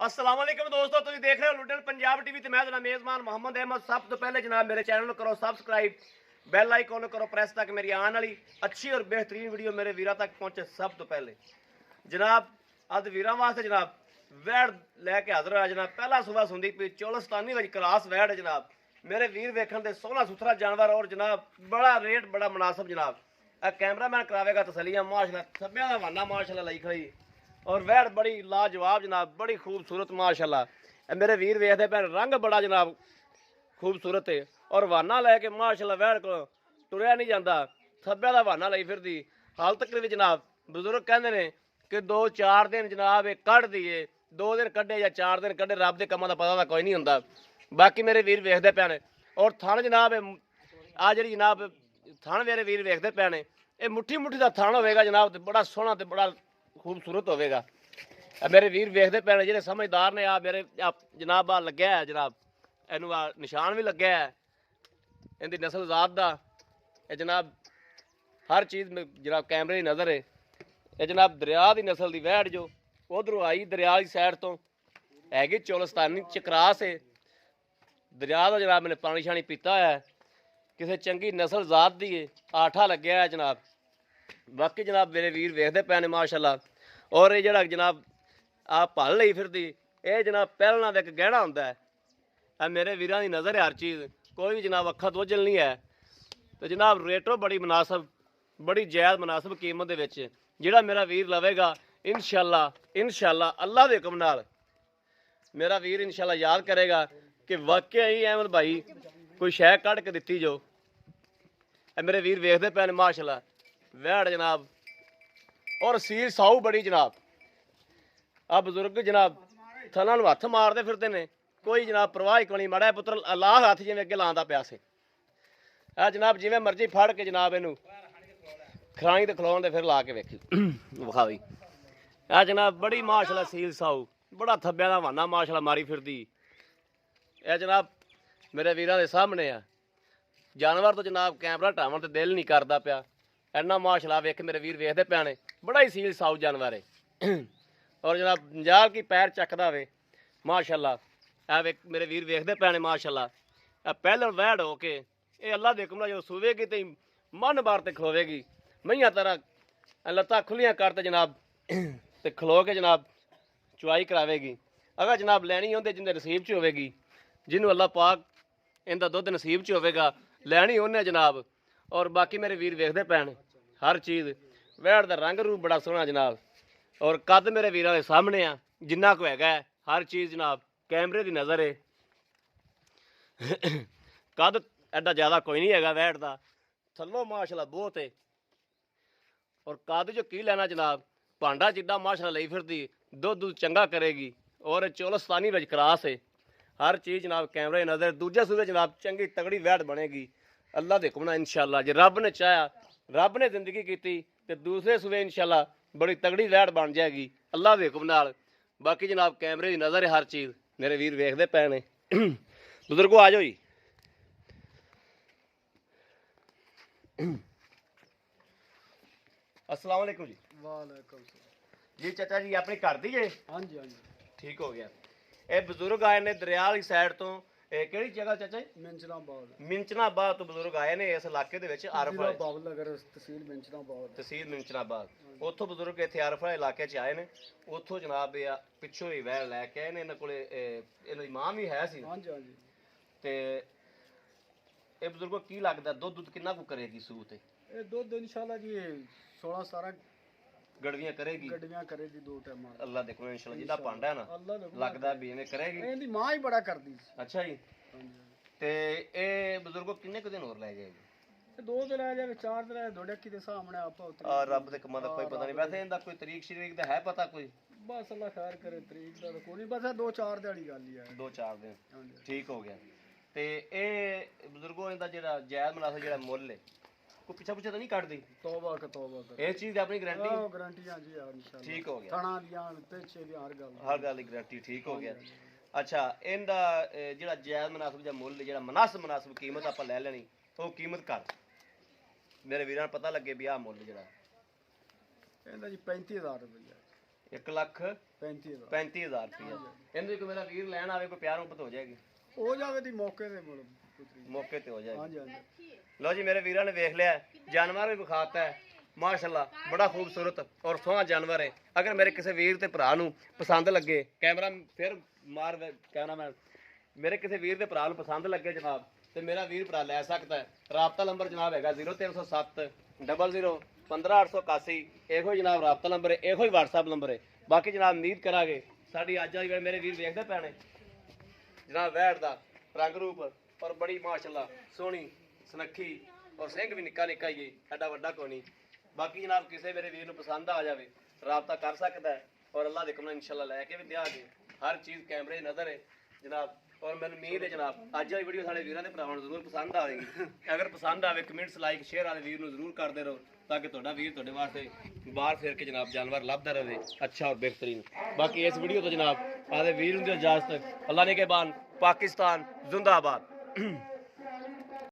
अस्सलाम वालेकुम दोस्तों, तुम देख रहे हो लुटन पंजाब टीवी ते मैं जनाब मेज़बान मोहम्मद अहमद। सब तो पहले जनाब मेरे चैनल को करो सब्सक्राइब, बैल आइकन करो प्रेस ताकि मेरी आने वाली अच्छी और बेहतरीन वीडियो मेरे वीरों तक पहुंचे। सब तो पहले जनाब अज वीरों वास्ते जनाब वैड़ लैके हाजिर होया जनाब। पहला सुबह सुंदी पी चोलस्तानी विच क्रास वैड़ है जनाब। मेरे वीर वेखण दे सोहना सुथरा जानवर और जनाब बड़ा रेट बड़ा मुनासिब जनाब। कैमरामैन करावेगा तसलियां माशाल्लाह। सब्बियां दा वाना माशाल्लाह लाई खड़ी और वैड़ बड़ी लाजवाब जनाब, बड़ी खूबसूरत माशाल्लाह। मेरे वीर वेखते पे रंग बड़ा जनाब खूबसूरत है और वाना लैके माशाल्लाह वैड़ को तुरया नहीं जाता। थब्बे का वाना लाई फिरदी हाल तक भी जनाब। बजुर्ग कहते हैं कि 2-4 दिन जनाब ये कढ़ दिए, 2 दिन कढ़े या 4 दिन कढ़े, रब के कामों का पता तो कोई नहीं होंदा। बाकी मेरे वीर वेखते पे ने और थन जनाब आ जी जनाब थन मेरे वीर वेखते पे ने। ये मुट्ठी मुट्ठी का थन होगा जनाब, बड़ा सोहना तो बड़ा खूबसूरत होगा। मेरे वीर वेखते पे ने, ਜਿਹੜੇ समझदार ने। आ मेरे जनाब आ लग्या है जनाब, ਇਹਨੂੰ ਆ ਨਿਸ਼ਾਨ ਵੀ ਲੱਗਿਆ ਹੈ ਇਹਦੀ ਨਸਲ ਜ਼ਾਤ ਦਾ। ਇਹ ਜਨਾਬ ਹਰ ਚੀਜ਼ ਜਨਾਬ ਕੈਮਰੇ ਦੀ ਨਜ਼ਰ ਹੈ। ਇਹ ਜਨਾਬ ਦਰਿਆ ਦੀ ਨਸਲ ਦੀ ਵਹਿੜ ਜੋ ਉਧਰੋਂ ਆਈ ਦਰਿਆ ਦੀ ਸਾਈਡ ਤੋਂ ਹੈਗੀ ਚੋਲਸਤਾਨੀ ਚਕਰਾਸ ਹੈ। ਦਰਿਆ ਦਾ ਜਨਾਬ ਮੈਨੇ ਪਾਣੀ ਸ਼ਾਣੀ ਪੀਤਾ ਹੋਇਆ, ਕਿਸੇ ਚੰਗੀ ਨਸਲ ਜ਼ਾਤ ਦੀ ਹੈ। ਆਠਾ ਲੱਗਿਆ ਹੈ ਜਨਾਬ। ਬਾਕੀ ਜਨਾਬ ਮੇਰੇ ਵੀਰ ਵੇਖਦੇ ਪਏ ਨੇ ਮਾਸ਼ਾਅੱਲਾ। ਔਰ ਇਹ ਜਿਹੜਾ ਜਨਾਬ ਆ ਭਲ ਲਈ ਫਿਰਦੀ ਇਹ ਜਨਾਬ ਪਹਿਲਾਂ ਦਾ ਇੱਕ ਗਹਿਣਾ ਹੁੰਦਾ ਹੈ। ਇਹ ਮੇਰੇ ਵੀਰਾਂ ਦੀ ਨਜ਼ਰ ਹੈ ਹਰ ਚੀਜ਼, ਕੋਈ ਵੀ ਜਨਾਬ ਅੱਖਾਂ ਤੋਂ ਓਝਲ ਨਹੀਂ ਹੈ। ਤੇ ਜਨਾਬ ਰੇਟੋ ਬੜੀ ਮੁਨਾਸਬ, ਬੜੀ ਜਾਇਜ਼ ਮੁਨਾਸਬ ਕੀਮਤ ਦੇ ਵਿੱਚ ਜਿਹੜਾ ਮੇਰਾ ਵੀਰ ਲਵੇਗਾ ਇਨਸ਼ਾਅੱਲਾ ਅੱਲਾ ਦੇ ਹੁਕਮ ਨਾਲ ਮੇਰਾ ਵੀਰ ਇਨਸ਼ਾਅੱਲਾ ਯਾਦ ਕਰੇਗਾ ਕਿ ਵਾਕਿਆ ਹੀ ਅਹਿਮਦ ਭਾਈ ਕੋਈ ਸ਼ੈ ਕੱਢ ਕੇ ਦਿੱਤੀ ਜੋ। ਇਹ ਮੇਰੇ ਵੀਰ ਵੇਖਦੇ ਪਏ ਨੇ ਮਾਸ਼ਾਅੱਲਾ ਵਹਿੜ ਜਨਾਬ ਔਰ ਸੀਲ ਸਾਊ ਬੜੀ ਜਨਾਬ। ਆ ਬਜ਼ੁਰਗ ਜਨਾਬ ਥਲਾਂ ਨੂੰ ਹੱਥ ਮਾਰਦੇ ਫਿਰਦੇ ਨੇ, ਕੋਈ ਜਨਾਬ ਪਰਵਾਹ ਹੀ ਕੋਈ। ਮਾੜਾ ਪੁੱਤਰ ਅੱਲਾਹ ਹੱਥ ਜਿਵੇਂ ਅੱਗੇ ਲਾਉਂਦਾ ਪਿਆ ਸੀ। ਆ ਜਨਾਬ ਜਿਵੇਂ ਮਰਜ਼ੀ ਫੜ ਕੇ ਜਨਾਬ ਇਹਨੂੰ ਖਰਾਈ ਤੇ ਖਲੋਣ ਦੇ ਫਿਰ ਲਾ ਕੇ ਵੇਖੀ ਵਿਖਾਵੀ। ਆ ਜਨਾਬ ਬੜੀ ਮਾਸ਼ਾਅੱਲਾ ਸੀਲ ਸਾਊ, ਬੜਾ ਥੱਬਿਆਂ ਦਾ ਵਾਨਾ ਮਾਸ਼ਾਅੱਲਾ ਮਾਰੀ ਫਿਰਦੀ। ਇਹ ਜਨਾਬ ਮੇਰੇ ਵੀਰਾਂ ਦੇ ਸਾਹਮਣੇ ਆ ਜਾਨਵਰ ਤੋਂ ਜਨਾਬ ਕੈਮਰਾ ਢਾਵਣ ਤੇ ਦਿਲ ਨਹੀਂ ਕਰਦਾ ਪਿਆ। ਇੰਨਾ ਮਾਸ਼ਾਅੱਲਾ ਵੇਖ ਮੇਰੇ ਵੀਰ ਵੇਖਦੇ ਪਏ ਨੇ, ਬੜਾ ਹੀ ਸੀਲ ਸਾਊ ਜਾਨਵਰ ਹੈ। ਔਰ ਜਨਾਬ ਨਜਾਲ ਕੀ ਪੈਰ ਚੱਕਦਾ ਵੇ ਮਾਸ਼ਾਅੱਲਾ। ਇਹ ਵੇਖ ਮੇਰੇ ਵੀਰ ਵੇਖਦੇ ਪਏ ਨੇ ਮਾਸ਼ਾਅੱਲਾ। ਇਹ ਪਹਿਲਾਂ ਵਹਿੜ ਹੋ ਕੇ ਇਹ ਅੱਲਾ ਦੇ ਹੁਕਮ ਨਾਲ ਜਦੋਂ ਸੂਵੇਗੀ ਤੇ ਮਨ ਬਾਰ ਤੇ ਖਲੋਵੇਗੀ। ਮਈਆਂ ਤਰ੍ਹਾਂ ਲੱਤਾਂ ਖੁੱਲੀਆਂ ਕਰ ਤੇ ਜਨਾਬ ਤੇ ਖਲੋ ਕੇ ਜਨਾਬ ਚੁਆਈ ਕਰਾਵੇਗੀ। ਅਗਰ ਜਨਾਬ ਲੈਣੀ ਹੁੰਦੇ ਜਿੰਦੇ ਨਸੀਬ 'ਚ ਹੋਵੇਗੀ, ਜਿਹਨੂੰ ਅੱਲਾ ਪਾਕ ਇਹਦਾ ਦੁੱਧ ਨਸੀਬ 'ਚ ਹੋਵੇਗਾ ਲੈਣੀ ਉਹਨੇ ਜਨਾਬ। ਔਰ ਬਾਕੀ ਮੇਰੇ ਵੀਰ ਵੇਖਦੇ ਪਏ ਨੇ ਹਰ ਚੀਜ਼। ਵਹਿੜ ਦਾ ਰੰਗ ਰੂਪ ਬੜਾ ਸੋਹਣਾ ਜਨਾਬ ਔਰ ਕੱਦ ਮੇਰੇ ਵੀਰਾਂ ਦੇ ਸਾਹਮਣੇ ਆ ਜਿੰਨਾ ਕੁ ਹੈਗਾ ਹਰ ਚੀਜ਼ ਜਨਾਬ ਕੈਮਰੇ ਦੀ ਨਜ਼ਰ ਹੈ। ਕੱਦ ਐਡਾ ਜ਼ਿਆਦਾ ਕੋਈ ਨਹੀਂ ਹੈਗਾ ਵਹਿੜ ਦਾ, ਥੱਲੋਂ ਮਾਸ਼ਾਅੱਲਾ ਬਹੁਤ ਹੈ। ਔਰ ਕੱਦ ਜੋ ਕੀ ਲੈਣਾ ਜਨਾਬ, ਭਾਂਡਾ ਜਿੱਦਾਂ ਮਾਸ਼ਾਅੱਲਾ ਲਈ ਫਿਰਦੀ, ਦੁੱਧ ਚੰਗਾ ਕਰੇਗੀ। ਔਰ ਚੋਲਸਤਾਨੀ ਵਿੱਚ ਕਰਾਸ ਹੈ ਹਰ ਚੀਜ਼ ਜਨਾਬ ਕੈਮਰੇ ਦੀ ਨਜ਼ਰ। ਦੂਜੇ ਸੂਬੇ ਜਨਾਬ ਚੰਗੀ ਤਗੜੀ ਵਹਿੜ ਬਣੇਗੀ ਅੱਲਾ ਦੇ ਹੁਕਮ ਨਾਲ ਇਨਸ਼ਾਅੱਲਾ। ਜੇ ਰੱਬ ਨੇ ਚਾਹਿਆ, ਰੱਬ ਨੇ ਜ਼ਿੰਦਗੀ ਕੀਤੀ ਤੇ ਦੂਸਰੇ ਸੂਬੇ ਇਨਸ਼ਾਅੱਲਾ ਬੜੀ ਤਗੜੀ ਵਹਿੜ ਬਣ ਜਾਏਗੀ ਅੱਲਾ ਦੇ ਹੁਕਮ ਨਾਲ। ਬਾਕੀ ਜਨਾਬ ਕੈਮਰੇ ਦੀ ਨਜ਼ਰ ਹੈ ਹਰ ਚੀਜ਼, ਮੇਰੇ ਵੀਰ ਵੇਖਦੇ ਪਏ ਨੇ। ਬਜ਼ੁਰਗੋ ਆ ਜਾਓ ਜੀ। अस्सलाम वालेकुम जी। वालेकुम सलाम जी चाचा जी अपने घर दी जे? हाँ जी हाँ जी। ठीक हो गया। ये बुजुर्ग आए ने दरिया वाली साइड तो ਕਿਹੜੀ ਜਗ੍ਹਾ ਚਾਚਾ ਜੀ? ਮਿੰਚਨਾਬਾਦ। ਮਿੰਚਨਾਬਾਦ ਤੋਂ ਬਜ਼ੁਰਗ ਆਏ ਨੇ ਇਸ ਇਲਾਕੇ ਦੇ ਵਿੱਚ ਆਰਫ ਵਾਲੇ ਬਾਬਲ ਨਗਰ ਤਹਿਸੀਲ ਮਿੰਚਨਾਬਾਦ। ਤਹਿਸੀਲ ਮਿੰਚਨਾਬਾਦ ਉੱਥੋਂ ਬਜ਼ੁਰਗ ਇੱਥੇ ਆਰਫ ਵਾਲੇ ਇਲਾਕੇ 'ਚ ਆਏ ਨੇ। ਉੱਥੋਂ ਜਨਾਬ ਇਹ ਪਿੱਛੋਂ ਹੀ ਵਹਿ ਲੈ ਕੇ ਆਏ ਨੇ। ਇਹਨਾਂ ਕੋਲੇ ਇਹਨਾਂ ਦੀ ਮਾਂ ਵੀ ਹੈ ਸੀ। ਹਾਂਜੀ ਹਾਂਜੀ। ਤੇ ਇਹ ਬਜ਼ੁਰਗੋ ਕੀ ਲੱਗਦਾ ਦੁੱਧ ਕਿੰਨਾ ਕੁ ਕਰੇਗੀ ਸੂਹ ਤੇ? ਇਹ ਦੁੱਧ ਇਨਸ਼ਾਅੱਲਾ ਜੀ 16-17 ਗੜਵੀਆਂ ਕਰੇਗੀ। ਗੱਡੀਆਂ ਕਰੇਗੀ 2 ਟਾਈਮਾਂ। ਅੱਲਾ ਦੇਖੋ ਇਨਸ਼ਾਅੱਲਾ ਜਿਹਦਾ ਭਾਂਡਾ ਹੈ ਨਾ ਲੱਗਦਾ ਵੀ ਇਹਨੇ ਕਰੇਗੀ। ਇਹਦੀ ਮਾਂ ਹੀ ਬੜਾ ਕਰਦੀ ਸੀ। ਅੱਛਾ ਜੀ। ਹਾਂਜੀ। ਤੇ ਇਹ ਬਜ਼ੁਰਗੋ ਕਿੰਨੇ ਕੁ ਦਿਨ ਹੋਰ ਲੈ ਜਾਏਗੀ? ਇਹ 2 ਦਿਨ ਲੈ ਜਾਵੇ, 4 ਦਿਨ ਦੋੜੇ ਕੀ ਦੇ ਸਾਹਮਣੇ ਆਪਾਂ ਉਤਰ। ਆ ਰੱਬ ਦੇ ਕੰਮਾਂ ਦਾ ਕੋਈ ਪਤਾ ਨਹੀਂ। ਵੈਸੇ ਇਹਦਾ ਕੋਈ ਤਰੀਕ ਸ਼ਰੀਕ ਦਾ ਹੈ ਪਤਾ ਕੋਈ? ਬਸ ਅੱਲਾ ਖੈਰ ਕਰੇ, ਤਰੀਕ ਦਾ ਕੋਈ ਨਹੀਂ, ਬਸ 2-4 ਦਿਹਾੜੀ ਗੱਲ ਹੀ ਹੈ। 2-4 ਦਿਨ ਹਾਂਜੀ ਠੀਕ ਹੋ ਗਿਆ। ਤੇ ਇਹ ਬਜ਼ੁਰਗੋ ਇਹਦਾ ਜਿਹੜਾ ਜਾਇਜ਼ ਮੁਨਾਸਬ ਜਿਹੜਾ ਮੁੱਲ ਹੈ ਕੋਈ ਪਿੱਛਾ ਤਾਂ ਨਹੀਂ ਕੱਢਦੀ? ਤੌਬਾ ਕਰ ਇਸ ਚੀਜ਼ ਦੀ ਆਪਣੀ ਗਾਰੰਟੀ? ਹਾਂ ਗਾਰੰਟੀਆਂ ਜੀ ਇਨਸ਼ਾਅੱਲਾ। ਠੀਕ ਹੋ ਗਿਆ। ਥਾਣਾ ਦੀਆਂ ਪਿੱਛੇ ਦੀ ਹਰ ਗੱਲ ਦੀ ਗਾਰੰਟੀ ਠੀਕ ਹੋ ਗਿਆ। ਅੱਛਾ ਇਹਦਾ ਜਿਹੜਾ ਜਾਇਜ਼ ਮੁਨਾਸਬ ਜਾਂ ਮੁੱਲ ਜਿਹੜਾ ਮੁਨਾਸਬ ਕੀਮਤ ਆਪਾਂ ਲੈ ਲੈਣੀ ਉਹ ਕੀਮਤ ਕਰ ਮੇਰੇ ਵੀਰਾਂ ਨੂੰ ਪਤਾ ਲੱਗੇ ਵੀ ਆਹ ਮੁੱਲ ਜਿਹੜਾ ਇਹਦਾ ਜੀ 35,000 ਰੁਪਇਆ। 35,000 1,35,000 ਰੁਪਇਆ। ਇਹਨੂੰ ਕੋਈ ਮੇਰਾ ਵੀਰ ਲੈਣ ਆਵੇ ਕੋਈ ਪਿਆਰ ਮੁਹੱਬਤ ਹੋ ਜਾਏਗੀ, ਹੋ ਜਾਵੇ ਦੀ ਮੌਕੇ ਤੇ ਮੁੜ ਮੌਕੇ ਤੇ ਹੋ ਜਾਏਗੀ। ਹਾਂਜੀ ਹਾਂਜੀ ਲਓ ਜੀ ਮੇਰੇ ਵੀਰਾਂ ਨੇ ਵੇਖ ਲਿਆ, ਜਾਨਵਰ ਵੀ ਵਿਖਾਤਾ ਹੈ ਮਾਸ਼ਾਅੱਲਾ, ਬੜਾ ਖੂਬਸੂਰਤ ਔਰ ਸੋਹਣਾ ਜਾਨਵਰ ਹੈ। ਅਗਰ ਮੇਰੇ ਕਿਸੇ ਵੀਰ ਤੇ ਭਰਾ ਨੂੰ ਪਸੰਦ ਲੱਗੇ, ਕੈਮਰਾ ਫਿਰ ਮਾਰ ਕੈਮਰਾਮੈਨ, ਮੇਰੇ ਕਿਸੇ ਵੀਰ ਦੇ ਭਰਾ ਨੂੰ ਪਸੰਦ ਲੱਗੇ ਜਨਾਬ ਤੇ ਮੇਰਾ ਵੀਰ ਭਰਾ ਲੈ ਸਕਦਾ ਹੈ। ਰਾਬਤਾ ਨੰਬਰ ਜਨਾਬ ਹੈਗਾ 0307 00 15881। ਇਹੋ ਜਨਾਬ ਰਾਬਤਾ ਨੰਬਰ ਹੈ, ਇਹੋ ਹੀ WhatsApp ਨੰਬਰ ਹੈ। ਬਾਕੀ ਜਨਾਬ ਉਮੀਦ ਕਰਾਂਗੇ ਸਾਡੀ ਅੱਜ ਵਾਲੀ ਮੇਰੇ ਵੀਰ ਵੇਖਦੇ ਪੈਣੇ ਜਨਾਬ ਵੈੜ ਦਾ ਰੰਗ ਰੂਪ ਔਰ ਬੜੀ ਮਾਸ਼ਾਅੱਲਾ ਸੋਹਣੀ ਸੁਨੱਖੀ ਔਰ ਸਿੰਘ ਵੀ ਨਿੱਕਾ ਨਿੱਕਾ ਹੀ ਹੈ, ਐਡਾ ਵੱਡਾ ਕੋਈ ਨਹੀਂ। ਬਾਕੀ ਜਨਾਬ ਕਿਸੇ ਮੇਰੇ ਵੀਰ ਨੂੰ ਪਸੰਦ ਆ ਜਾਵੇ ਰਾਬਤਾ ਕਰ ਸਕਦਾ ਹੈ ਔਰ ਅੱਲਾਹ ਦੇ ਕਮਲ ਇਨਸ਼ਾਅੱਲਾ ਲੈ ਕੇ ਵੀ ਦਿਆਂਗੇ। ਹਰ ਚੀਜ਼ ਕੈਮਰੇ 'ਚ ਨਜ਼ਰ ਹੈ ਜਨਾਬ ਔਰ ਮੈਨੂੰ ਉਮੀਦ ਹੈ ਜਨਾਬ ਅੱਜ ਵਾਲੀ ਵੀਡੀਓ ਸਾਡੇ ਵੀਰਾਂ ਦੇ ਭਰਾਵਾਂ ਨੂੰ ਜ਼ਰੂਰ ਪਸੰਦ ਆਵੇਗੀ। ਅਗਰ ਪਸੰਦ ਆਵੇ ਕਮੈਂਟਸ ਲਾਈਕ ਸ਼ੇਅਰ ਵਾਲੇ ਵੀਰ ਨੂੰ ਜ਼ਰੂਰ ਕਰਦੇ ਰਹੋ ਤਾਂ ਕਿ ਤੁਹਾਡਾ ਵੀਰ ਤੁਹਾਡੇ ਵਾਸਤੇ ਬਾਹਰ ਫਿਰ ਕੇ ਜਨਾਬ ਜਾਨਵਰ ਲੱਭਦਾ ਰਹੇ ਅੱਛਾ ਔਰ ਬਿਹਤਰੀਨ। ਬਾਕੀ ਇਸ ਵੀਡੀਓ ਤੋਂ ਜਨਾਬ ਆਦੇ ਵੀਰ ਨੂੰ ਦੀ ਇਜਾਜ਼ਤ, ਅੱਲਾਹ ਨੇ ਕੇ ਬਾਨ, ਪਾਕਿਸਤਾਨ ਜ਼ਿੰਦਾਬਾਦ।